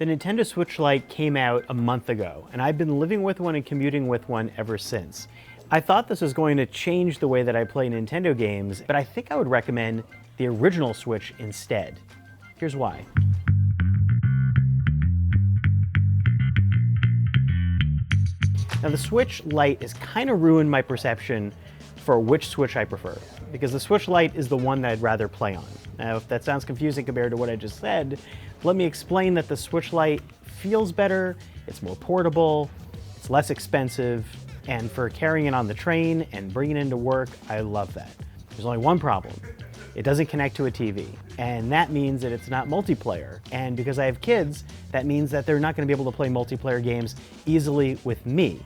The Nintendo Switch Lite came out a month ago, and I've been living with one and commuting with one ever since. I thought this was going to change the way that I play Nintendo games, but I think I would recommend the original Switch instead. Here's why. Now, the Switch Lite has kind of ruined my perception for which Switch I prefer, because the Switch Lite is the one that I'd rather play on. Now, if that sounds confusing compared to what I just said, let me explain that the Switch Lite feels better, it's more portable, it's less expensive, and for carrying it on the train and bringing it into work, I love that. There's only one problem. It doesn't connect to a TV, and that means that it's not multiplayer. And because I have kids, that means that they're not going to be able to play multiplayer games easily with me,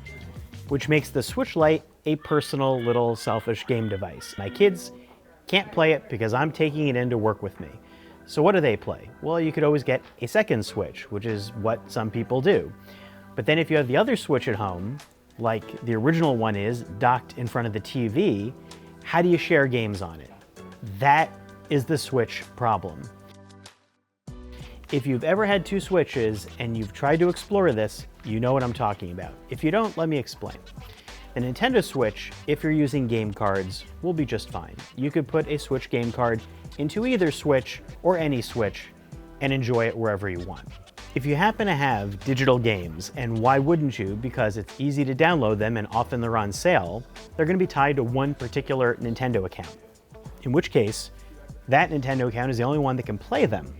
which makes the Switch Lite a personal little selfish game device. My kids can't play it because I'm taking it in to work with me. So what do they play? Well, you could always get a second Switch, which is what some people do. But then if you have the other Switch at home, like the original one is, docked in front of the TV, how do you share games on it? That is the Switch problem. If you've ever had two Switches and you've tried to explore this, you know what I'm talking about. If you don't, let me explain. The Nintendo Switch, if you're using game cards, will be just fine. You could put a Switch game card into either Switch or any Switch and enjoy it wherever you want. If you happen to have digital games, and why wouldn't you, because it's easy to download them and often they're on sale, they're going to be tied to one particular Nintendo account. In which case, that Nintendo account is the only one that can play them.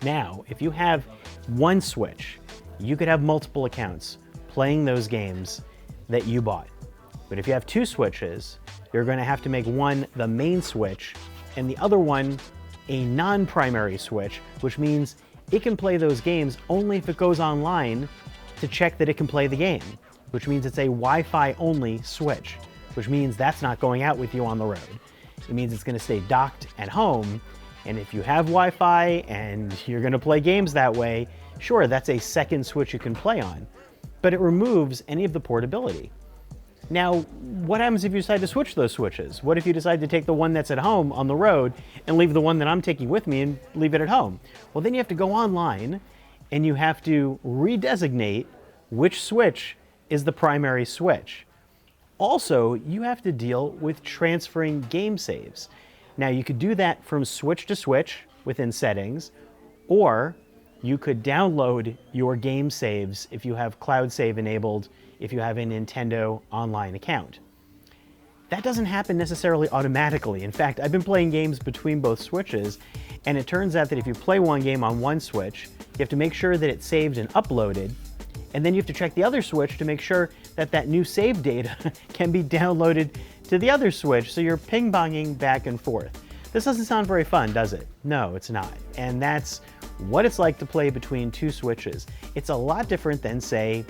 Now, if you have one Switch, you could have multiple accounts playing those games that you bought. But if you have two Switches, you're going to have to make one the main Switch and the other one a non-primary Switch, which means it can play those games only if it goes online to check that it can play the game, which means it's a Wi-Fi only Switch, which means that's not going out with you on the road. It means it's going to stay docked at home, and if you have Wi-Fi and you're going to play games that way, sure, that's a second Switch you can play on, but it removes any of the portability. Now, what happens if you decide to switch those Switches? What if you decide to take the one that's at home on the road and leave the one that I'm taking with me and leave it at home? Well, then you have to go online and you have to redesignate which Switch is the primary Switch. Also, you have to deal with transferring game saves. Now, you could do that from Switch to Switch within settings, or you could download your game saves if you have Cloud Save enabled, if you have a Nintendo Online account. That doesn't happen necessarily automatically. In fact, I've been playing games between both Switches, and it turns out that if you play one game on one Switch, you have to make sure that it's saved and uploaded, and then you have to check the other Switch to make sure that that new save data can be downloaded to the other Switch, so you're ping-ponging back and forth. This doesn't sound very fun, does it? No, it's not. And that's what it's like to play between two Switches. It's a lot different than, say,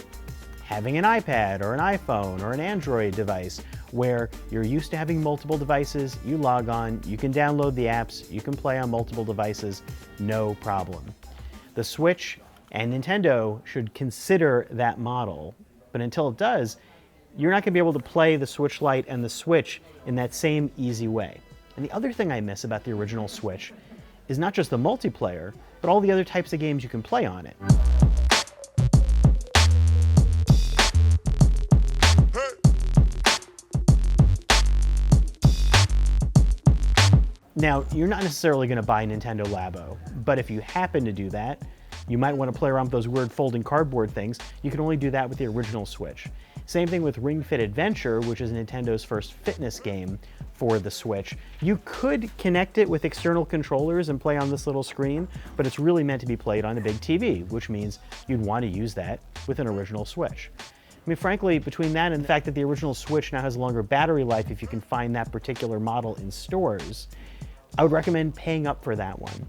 having an iPad or an iPhone or an Android device where you're used to having multiple devices, you log on, you can download the apps, you can play on multiple devices, no problem. The Switch and Nintendo should consider that model, but until it does, you're not going to be able to play the Switch Lite and the Switch in that same easy way. And the other thing I miss about the original Switch is not just the multiplayer, but all the other types of games you can play on it. Now, you're not necessarily going to buy Nintendo Labo, but if you happen to do that, you might want to play around with those weird folding cardboard things. You can only do that with the original Switch. Same thing with Ring Fit Adventure, which is Nintendo's first fitness game for the Switch. You could connect it with external controllers and play on this little screen, but it's really meant to be played on a big TV, which means you'd want to use that with an original Switch. I mean, frankly, between that and the fact that the original Switch now has a longer battery life if you can find that particular model in stores, I would recommend paying up for that one.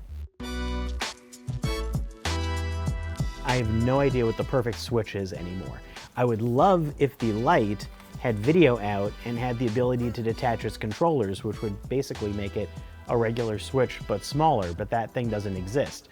I have no idea what the perfect Switch is anymore. I would love if the Lite had video out and had the ability to detach its controllers, which would basically make it a regular Switch but smaller, but that thing doesn't exist.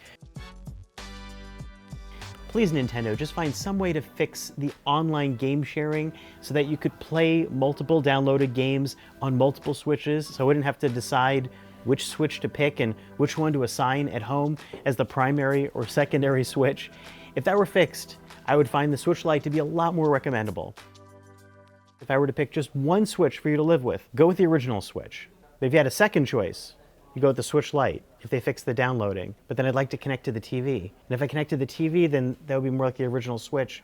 Please, Nintendo, just find some way to fix the online game sharing so that you could play multiple downloaded games on multiple Switches, so I wouldn't have to decide which Switch to pick and which one to assign at home as the primary or secondary Switch. If that were fixed, I would find the Switch Lite to be a lot more recommendable. If I were to pick just one Switch for you to live with, go with the original Switch. But if you had a second choice, you go with the Switch Lite if they fix the downloading. But then I'd like to connect to the TV. And if I connect to the TV, then that would be more like the original Switch.